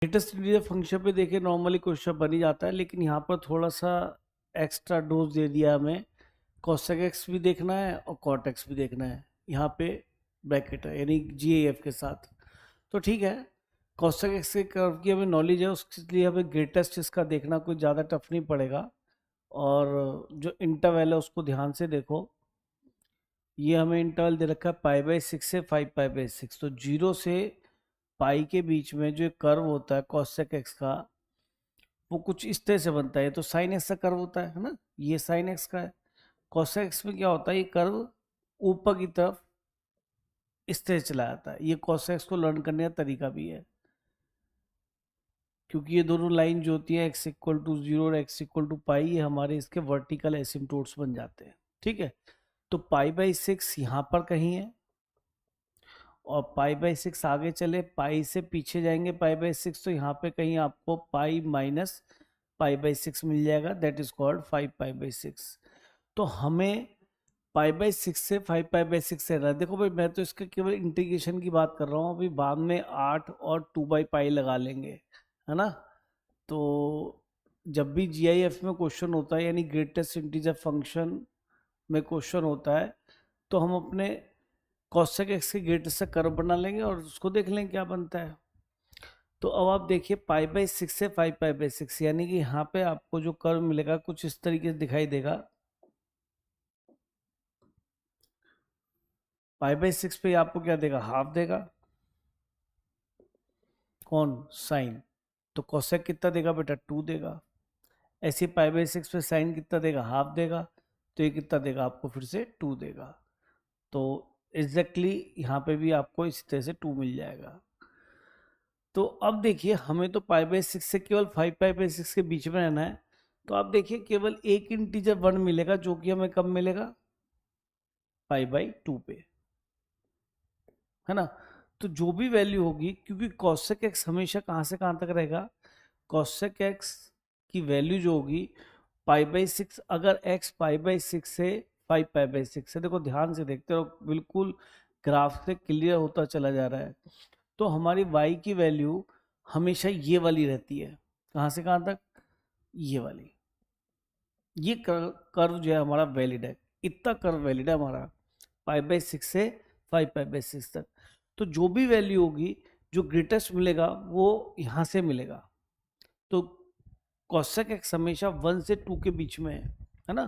Greatest integer function पे देखिए normally question बन ही जाता है, लेकिन यहाँ पर थोड़ा सा एक्स्ट्रा डोज दे दिया हमें। कॉसेक एक्स भी देखना है और कॉट एक्स भी देखना है, यहाँ पे ब्रैकेट है यानी GAF के साथ। तो ठीक है, कॉसेक एक्स के कर्व की हमें नॉलेज है, उसके लिए हमें ग्रेटेस्ट इसका देखना कोई ज़्यादा टफ नहीं पड़ेगा। और जो इंटरवल है उसको ध्यान से देखो, ये हमें इंटरवल दे रखा है π/6 से 5π/6। तो 0 से पाई के बीच में जो कर्व होता है कॉसेक एक्स का, वो कुछ इस तरह से बनता है। ये तो साइन एक्स का कर्व होता है ना, ये साइन एक्स का है। कॉसेक एक्स में क्या होता है, ये कर्व ऊपर की तरफ इस तरह चला जाता है। ये कॉसेक एक्स को लर्न करने का तरीका भी है, क्योंकि ये दोनों लाइन जो होती है x=0 और x=π, ये हमारे इसके वर्टिकल एसिम्पटोट्स बन जाते हैं। ठीक है, तो π/6 यहाँ पर कहीं है, और π/6 आगे चले, पाई से पीछे जाएंगे π/6, तो यहाँ पे कहीं आपको π-π/6 मिल जाएगा, दैट इज कॉल्ड 5π/6। तो हमें π/6 से 5π/6 से रहना। देखो भाई, मैं तो इसके केवल इंटीग्रेशन की बात कर रहा हूँ, अभी बाद में 8 और 2/π लगा लेंगे, है ना। तो जब भी GIF में क्वेश्चन होता है, यानी ग्रेटेस्ट इंटीजर फंक्शन में क्वेश्चन होता है, तो हम अपने कॉसेक एक्स के ग्रेटेस्ट से कर्व बना लेंगे और उसको देख लेंगे क्या बनता है। तो अब आप देखिए π/6 से 5π/6, यानी कि यहाँ पे आपको जो कर्व मिलेगा कुछ इस तरीके से दिखाई देगा। π/6 पे आपको क्या देगा, हाफ देगा। कौन, साइन। तो कॉसेक कितना देगा बेटा, 2 देगा। ऐसे π/6 पे साइन कितना देगा, हाफ देगा। तो ये कितना देगा आपको, फिर से 2 देगा। तो एग्जैक्टली यहाँ पे भी आपको इसी तरह से 2 मिल जाएगा। तो अब देखिए, हमें तो π/6 से केवल 5π/6 के बीच में रहना है। तो आप देखिए, केवल एक इंटीजर 1 मिलेगा, जो कि हमें कब मिलेगा, π/2 पे, है ना। तो जो भी वैल्यू होगी, क्योंकि कॉसेक एक्स हमेशा कहाँ से कहाँ तक रहेगा, कॉसेक एक्स की वैल्यू जो होगी π/6, अगर x π/6 से 5π/6 है, देखो ध्यान से देखते हो, बिल्कुल ग्राफ से क्लियर होता चला जा रहा है। तो हमारी y की वैल्यू हमेशा ये वाली रहती है, कहाँ से कहाँ तक, ये वाली। ये कर्व जो है हमारा वैलिड है, इतना कर्व वैलिड है हमारा π/6 से 5π/6 तक। तो जो भी वैल्यू होगी, जो ग्रेटेस्ट मिलेगा वो यहाँ से मिलेगा। तो कॉसेक एक्स हमेशा 1 से 2 के बीच में है ना।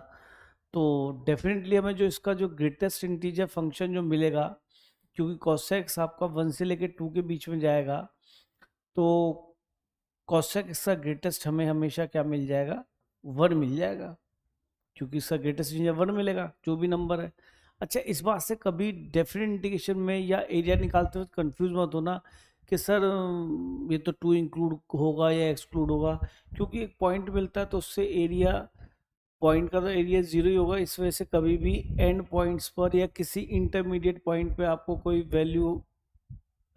तो डेफिनेटली हमें जो इसका जो ग्रेटेस्ट इंटीजर फंक्शन जो मिलेगा, क्योंकि कॉसेक एक्स आपका 1 से लेकर 2 के बीच में जाएगा, तो कॉसेक एक्स का ग्रेटेस्ट हमें हमेशा क्या मिल जाएगा, 1 मिल जाएगा, क्योंकि इसका ग्रेटेस्ट इंटीजर 1 मिलेगा, जो भी नंबर है। अच्छा, इस बात से कभी डेफिनेट इंटीग्रेशन में या एरिया निकालते हुए कंफ्यूज मत होना कि सर ये तो 2 इंक्लूड होगा या एक्सक्लूड होगा, क्योंकि एक पॉइंट मिलता है तो उससे एरिया, पॉइंट का तो एरिया 0 ही होगा। इस वजह से कभी भी एंड पॉइंट्स पर या किसी इंटरमीडिएट पॉइंट पे आपको कोई वैल्यू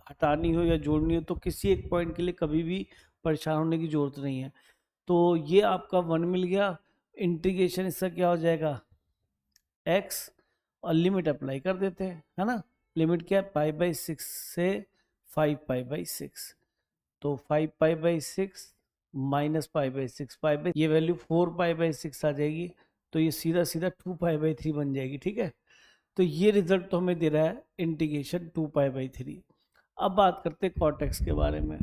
हटानी हो या जोड़नी हो, तो किसी एक पॉइंट के लिए कभी भी परेशान होने की जरूरत नहीं है। तो ये आपका 1 मिल गया, इंटीग्रेशन इसका क्या हो जाएगा, x, और लिमिट अप्लाई कर देते हैं, है ना। लिमिट क्या है, π/6 से 5π/6। तो 5π/6 माइनस π/6, ये वैल्यू 4π/6 आ जाएगी। तो ये सीधा सीधा 2π/3 बन जाएगी। ठीक है, तो ये रिजल्ट तो हमें दे रहा है इंटीग्रेशन 2π/3। अब बात करते हैं कॉटेक्स के बारे में।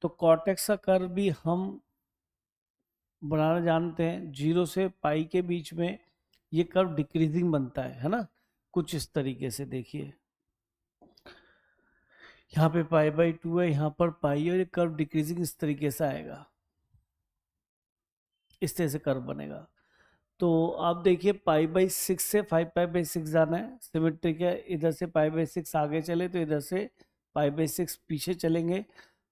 तो कॉटेक्स का कर्व भी हम बनाना जानते हैं। 0 से पाई के बीच में ये कर्व डिक्रीजिंग बनता है ना, कुछ इस तरीके से देखिए, यहाँ पे π/2 है, यहाँ पर पाई, और ये कर्व डिक्रीजिंग इस तरीके से आएगा, इस तरह से कर्व बनेगा। तो आप देखिए, π/6 से 5π/6 जाना है, सिमेट्रिक है। इधर से π/6 आगे चले तो इधर से π/6 पीछे चलेंगे,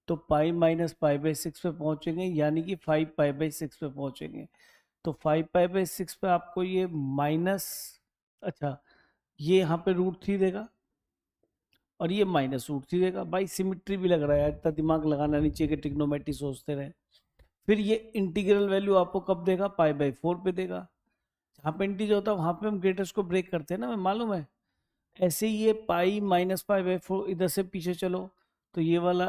तो π-π/6 पे पहुंचेंगे, यानी कि 5π/6 पे पहुंचेंगे। तो 5π/6 पे आपको ये माइनस, अच्छा ये यहाँ पे √3 देगा और ये -√3 देगा। भाई सिमिट्री भी लग रहा है, इतना दिमाग लगाना नहीं चाहिए कि ट्रिग्नोमेट्री सोचते रहे। फिर ये इंटीग्रल वैल्यू आपको कब देगा, π/4 पे देगा। जहाँ पे इंटीजर होता है वहाँ पे हम ग्रेटेस्ट को ब्रेक करते हैं ना, हमें मालूम है। ऐसे ही ये π - π/4, इधर से पीछे चलो तो ये वाला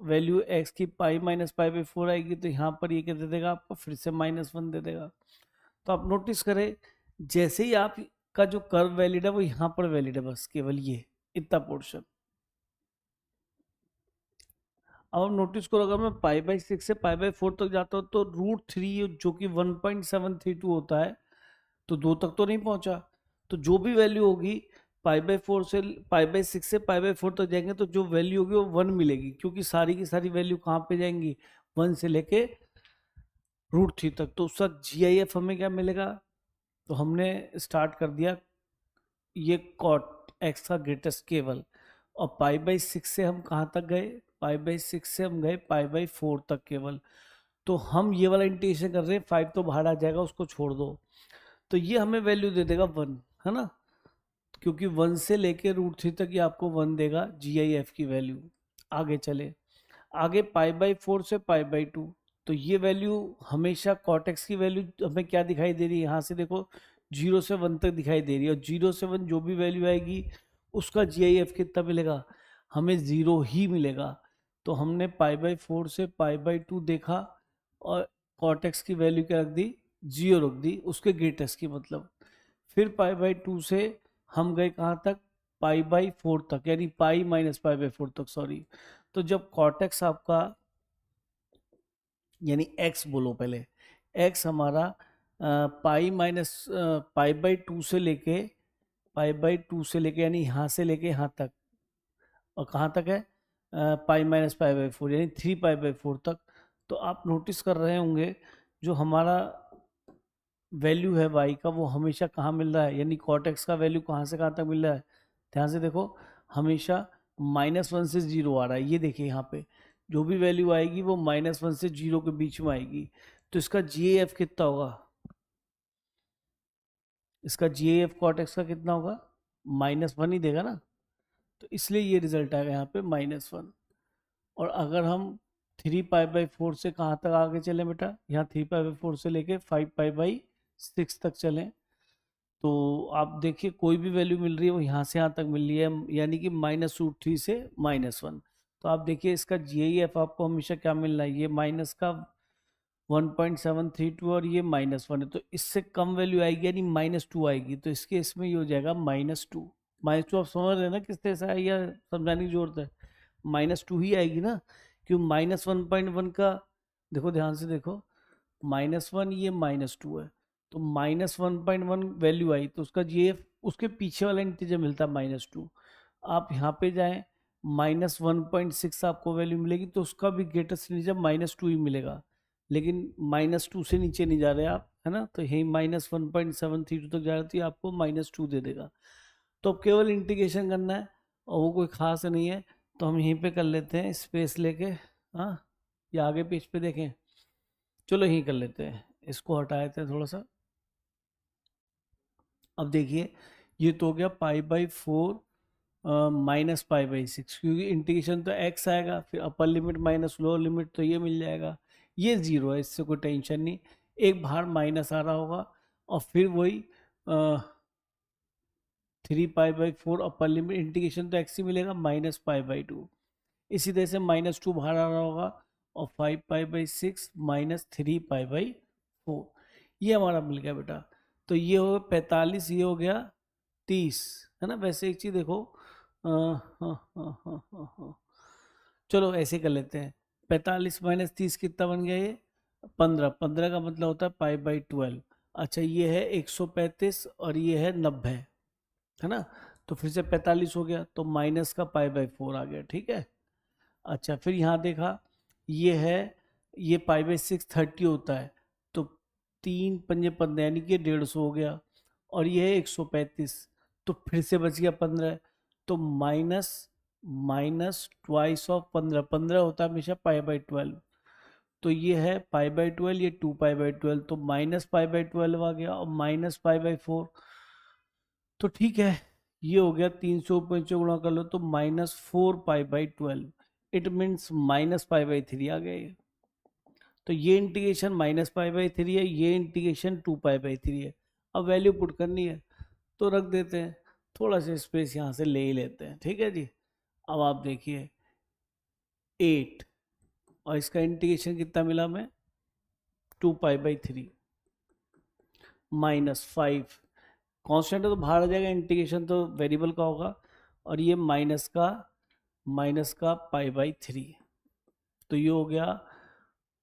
वैल्यू x की पाई माइनस पाई बाई 4 आएगी, तो यहाँ पर ये क्या दे देगा आपको, फिर से -1 दे देगा। तो आप नोटिस करें, जैसे ही आप का जो कर्व वैलिड है वो यहाँ पर वैलिड है, बस केवल ये इतना पोर्शन। अब आप नोटिस करो, अगर मैं पाई बाई 6 से पाई बाई 4 तक जाता हूँ तो √3 जो कि 1.732 होता है, तो 2 तक तो नहीं पहुंचा। तो जो भी वैल्यू होगी पाई बाई 4 से पाई बाई 6 से पाई बाई 4 तक जाएंगे तो जो वैल्यू होगी वो 1 मिलेगी, क्योंकि सारी की सारी वैल्यू कहाँ पे जाएंगी, 1 से लेके √3 तक। तो उसका GIF हमें क्या मिलेगा, तो हमने स्टार्ट कर दिया ये कॉट एक्स का ग्रेटेस्ट केवल, और पाई बाई 6 से हम कहाँ तक गए, पाई बाई 6 से हम गए पाई बाई 4 तक केवल। तो हम ये वाला इंटीग्रेशन कर रहे हैं, 5 तो बाहर आ जाएगा, उसको छोड़ दो। तो ये हमें वैल्यू दे देगा 1, है ना, क्योंकि 1 से लेके √3 तक ये आपको 1 देगा GIF की वैल्यू। आगे चले, आगे पाई बाई 4 से पाई बाई 2, तो ये वैल्यू हमेशा कॉटेक्स की वैल्यू हमें क्या दिखाई दे रही है, यहाँ से देखो 0 से 1 तक दिखाई दे रही है, और 0 से 1 जो भी वैल्यू आएगी उसका GIF कितना मिलेगा, हमें 0 ही मिलेगा। तो हमने पाई बाई 4 से पाई बाई 2 देखा, और कॉटेक्स की वैल्यू क्या रख दी, 0 रख दी, उसके ग्रेटेस्ट की मतलब। फिर पाई बाई 2 से हम गए कहाँ तक, पाई बाई 4 तक, यानी पाई माइनस पाई बाई 4 तक, सॉरी। तो जब कॉटेक्स आपका, यानी x बोलो पहले, x हमारा पाई माइनस पाई बाई 2 से लेके, पाई बाई 2 से लेके यानी यहाँ से लेके यहाँ तक, और कहाँ तक है, पाई माइनस पाई बाई 4 यानी 3 पाई बाई 4 तक। तो आप नोटिस कर रहे होंगे जो हमारा वैल्यू है y का वो हमेशा कहाँ मिल रहा है, यानी कॉट x का वैल्यू कहाँ से कहाँ तक मिल रहा है, ध्यान से देखो, हमेशा -1 से 0 आ रहा है। ये देखिए यहाँ पे जो भी वैल्यू आएगी वो -1 से 0 के बीच में आएगी। तो इसका GAF कितना होगा, इसका GAF कॉट x का कितना होगा, -1 ही देगा ना, तो इसलिए ये रिजल्ट आएगा यहाँ पे -1। और अगर हम 3 पाई बाई 4 से कहाँ तक आगे चले बेटा, यहाँ 3 पाई बाई 4 से लेके 5 पाई बाई 6 तक चलें, तो आप देखिए कोई भी वैल्यू मिल रही है वो यहाँ से यहाँ तक मिल रही है, यानी कि -√3 से -1। तो आप देखिए इसका GIF आपको हमेशा क्या मिल रहा है, ये माइनस का 1.732 और ये -1 है, तो इससे कम वैल्यू आएगी यानी -2 आएगी, तो इसके इसमें ये हो जाएगा -2। -2 आप समझ रहे हैं ना किस तरह से है, या समझाने की जरूरत है, -2 ही आएगी ना, क्यों -1.1 का, देखो ध्यान से देखो, -1 ये -2 है, तो -1.1 वैल्यू आई तो उसका GF उसके पीछे वाला इंटीजर मिलता है -2। आप यहाँ पे जाएं, -1.6 आपको वैल्यू मिलेगी, तो उसका भी ग्रेटेस्ट इंटीजर -2 ही मिलेगा, लेकिन -2 से नीचे नहीं जा रहे आप, है ना, तो यही -1.732 तक जा रहे, तो ये आपको -2 दे देगा। तो अब केवल इंटीग्रेशन करना है, और वो कोई खास नहीं है, तो हम यहीं पे कर लेते हैं स्पेस लेके, हाँ, या आगे पेज पे देखें, चलो यहीं कर लेते हैं, इसको हटा देते हैं थोड़ा सा। अब देखिए ये तो हो गया pi by 4 minus pi by 6, क्योंकि इंटीग्रेशन तो x आएगा, फिर अपर लिमिट माइनस लोअर लिमिट, तो ये मिल जाएगा, ये 0 है, इससे कोई टेंशन नहीं, एक बाहर माइनस आ रहा होगा, और फिर वही 3 pi by 4 upper limit, integration तो x ही मिलेगा, माइनस पाई बाई 2, इसी तरह से -2 बाहर आ रहा होगा, और 5 पाई बाई 6 -3 पाई बाई 4, ये हमारा मिल गया बेटा। तो ये हो गया 45, ये हो गया 30, है ना। वैसे एक चीज़ देखो, हाँ हाँ हाँ हाँ हाँ, चलो ऐसे कर लेते हैं, 45 - 30 कितना बन गया, ये 15, 15 का मतलब होता है पाई बाई 12। अच्छा ये है 135 और ये है 90, है ना, तो फिर से 45 हो गया, तो माइनस का पाई बाई 4 आ गया, ठीक है। अच्छा फिर यहाँ देखा, ये है, ये पाई बाई 6 30 होता है, तो 3 पंजे 15 यानी कि 150 हो गया, और ये है 135, तो फिर से बच गया 15, तो माइनस माइनस ट्वाइस ऑफ 15, 15 होता है हमेशा पाई बाई 12, तो ये है पाई बाई 12, ये 2 पाई बाई 12, तो माइनस पाई बाई 12 आ गया, और माइनस पाई बाई 4, तो ठीक है, ये हो गया 300 ऊपर से गुणा कर लो, तो -4 pi by 12, it means -pi by 3 आ गया ये। तो ये इंटीग्रेशन -पाई बाई 3 है, ये इंटीग्रेशन 2 पाई बाई 3 है। अब वैल्यू पुट करनी है, तो रख देते हैं, थोड़ा सा स्पेस यहाँ से ले ही लेते हैं, ठीक है जी। अब आप देखिए 8 और इसका इंटीग्रेशन कितना मिला हमें 2π/3 -5 कांस्टेंट है तो बाहर आ जाएगा, इंटीग्रेशन तो वेरिएबल का होगा, और ये माइनस का π/3, तो ये हो गया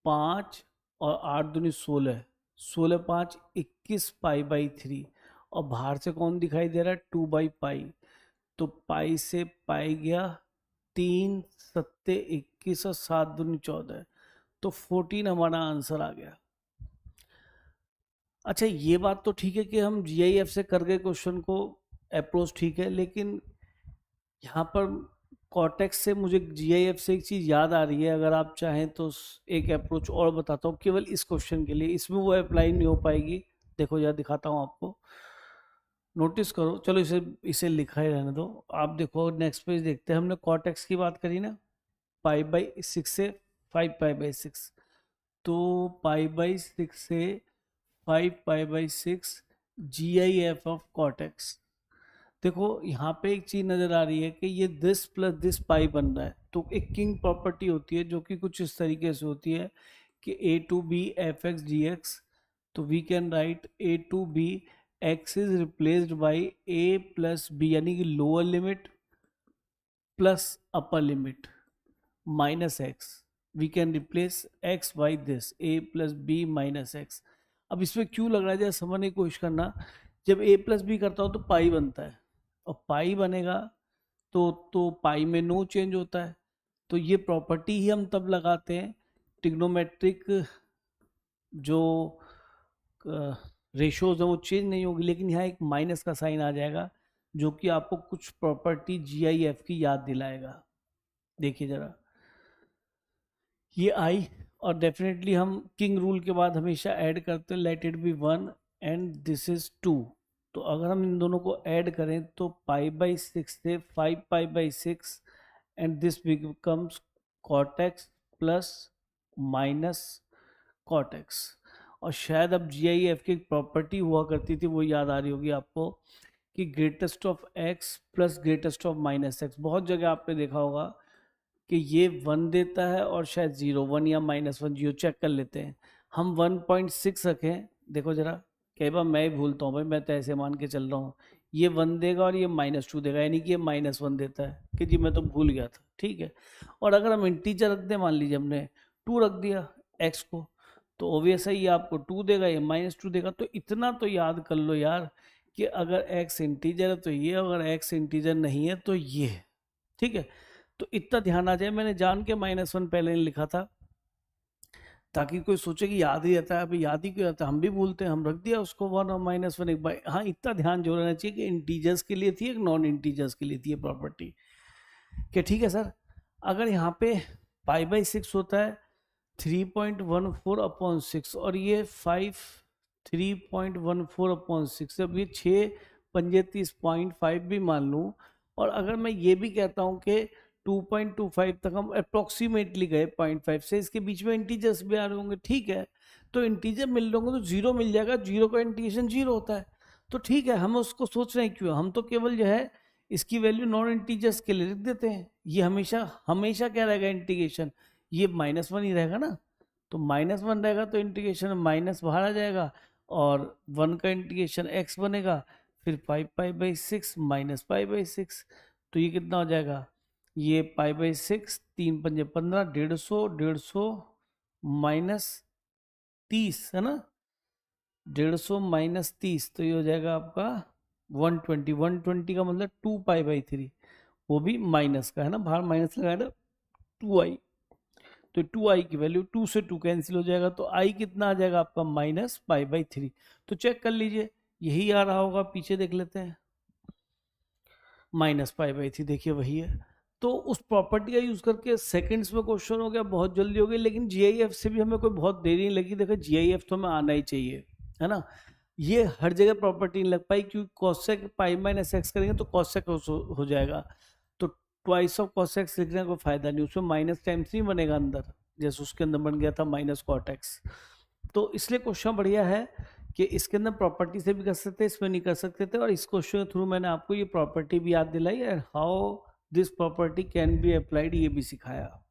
5 और 8 दूनी 16, 16 5 21 π/3, और बाहर से कौन दिखाई दे रहा है 2/π, तो पाई से पाई गया 3 7 21 और 7 दूनी 14, तो 14 हमारा आंसर आ गया। अच्छा ये बात तो ठीक है कि हम GIF से कर गए क्वेश्चन को, अप्रोच ठीक है, लेकिन यहाँ पर कॉर्टेक्स से मुझे GIF से एक चीज़ याद आ रही है, अगर आप चाहें तो एक अप्रोच और बताता हूँ केवल इस क्वेश्चन के लिए, इसमें वो अप्लाई नहीं हो पाएगी। देखो यार दिखाता हूँ आपको, नोटिस करो, चलो इसे लिखा ही रहने दो। आप देखो नेक्स्ट पेज देखते हैं, हमने कॉर्टेक्स की बात करी ना, π/6 से 5π/6, तो π/6 से 5π/6 GIF ऑफ कॉर्टेक्स। देखो यहाँ पे एक चीज नजर आ रही है कि ये दिस प्लस दिस पाई बन रहा है, तो एक किंग प्रॉपर्टी होती है जो कि कुछ इस तरीके से होती है कि A2B fx/dx, तो we can write A2B x is replaced by a plus B, यानी कि lower limit plus upper limit minus x, we can replace x by this a plus B minus x. अब इसमें क्यों लग रहा है, जरा समझने की कोशिश करना, जब a प्लस बी करता हो तो पाई बनता है, और पाई बनेगा तो पाई में नो चेंज होता है, तो ये प्रॉपर्टी ही हम तब लगाते हैं, ट्रिग्नोमेट्रिक जो रेशोज है वो चेंज नहीं होगी, लेकिन यहाँ एक माइनस का साइन आ जाएगा जो कि आपको कुछ प्रॉपर्टी GIF की याद दिलाएगा। देखिए जरा, ये आई, और डेफिनेटली हम किंग रूल के बाद हमेशा ऐड करते हैं, let it be 1 and this is 2, तो अगर हम इन दोनों को ऐड करें तो π/6 से 5π/6 and this becomes cot x plus minus cot x. और शायद अब GIF की एक प्रॉपर्टी हुआ करती थी, वो याद आ रही होगी आपको, कि greatest of x plus greatest of -x। बहुत जगह आपने देखा होगा कि ये 1 देता है और शायद 0 1 या -1 0, चेक कर लेते हैं। हम 1.6 रखें, देखो जरा, कई बार मैं ही भूलता हूँ भाई, मैं तो ऐसे मान के चल रहा हूँ, ये 1 देगा और ये -2 देगा, यानी कि ये -1 देता है, कि जी मैं तो भूल गया था, ठीक है। और अगर हम इंटीजर रख दें, मान लीजिए हमने 2 रख दिया x को, तो ऑब्वियस है ये आपको 2 देगा, ये -2 देगा। तो इतना तो याद कर लो यार कि अगर x इंटीजर है तो ये, अगर x इंटीजर नहीं है तो ये, ठीक है। तो इतना ध्यान आ जाए, मैंने जान के -1 पहले लिखा था ताकि कोई सोचे कि याद ही रहता है, अभी याद ही क्यों रहता है, हम भी भूलते हैं, हम रख दिया उसको 1 और -1 एक बार। हाँ इतना ध्यान जो रहना चाहिए कि इंटीजर्स के लिए थी, एक नॉन इंटीजर्स के लिए थी ये प्रॉपर्टी, क्या ठीक है सर। अगर यहाँ पे π/6 होता है 3.14/6 और ये 3.14/6, अब ये 6 पंजे 30.5 भी मान लूँ, और अगर मैं ये भी कहता हूँ कि 2.25 तक हम अप्रोक्सीमेटली गए 0.5 से, इसके बीच में इंटीजर्स भी आ रहे होंगे, ठीक है, तो इंटीजर मिल रहे होंगे तो 0 मिल जाएगा, 0 का इंटीग्रेशन 0 होता है, तो ठीक है, हम उसको सोच रहे हैं क्यों, हम तो केवल जो है इसकी वैल्यू नॉन इंटीजर्स के लिए लिख देते हैं। ये हमेशा क्या रहेगा इंटीग्रेशन, ये -1 ही रहेगा ना, तो -1 रहेगा तो इंटीग्रेशन माइनस बाहर आ जाएगा, और 1 का इंटीग्रेशन x बनेगा, फिर 5π/6 माइनस π/6, तो ये कितना हो जाएगा, ये π/6 3 पंजे 15, 150 माइनस 30 है ना, 150 माइनस 30, तो ये हो जाएगा आपका 120, 120 का मतलब 2π/3, वो भी माइनस का है ना, बाहर माइनस लगाया ना 2i, तो 2i की वैल्यू 2 से 2 कैंसिल हो जाएगा, तो i कितना आ जाएगा आपका -π/3। तो चेक कर लीजिए, यही आ रहा होगा, पीछे देख लेते हैं, -π/3, देखिए वही है। तो उस प्रॉपर्टी का यूज करके सेकंड्स में क्वेश्चन हो गया, बहुत जल्दी हो गया, लेकिन GIF से भी हमें कोई बहुत देरी नहीं लगी। देखो GIF तो हमें आना ही चाहिए, है ना, ये हर जगह प्रॉपर्टी नहीं लग पाई, क्योंकि cosec π-x करेंगे तो cosec हो जाएगा, तो ट्वाइस ऑफ cosec लिखने का कोई फायदा नहीं, उसमें माइनस टाइम्स नहीं बनेगा अंदर, जैसे उसके अंदर बन गया था -cot x। तो इसलिए क्वेश्चन बढ़िया है कि इसके अंदर प्रॉपर्टी से भी कर सकते थे, इसमें नहीं कर सकते थे, और इस क्वेश्चन के थ्रू मैंने आपको ये प्रॉपर्टी भी याद दिलाई, and how this property can be applied ये भी सिखाया।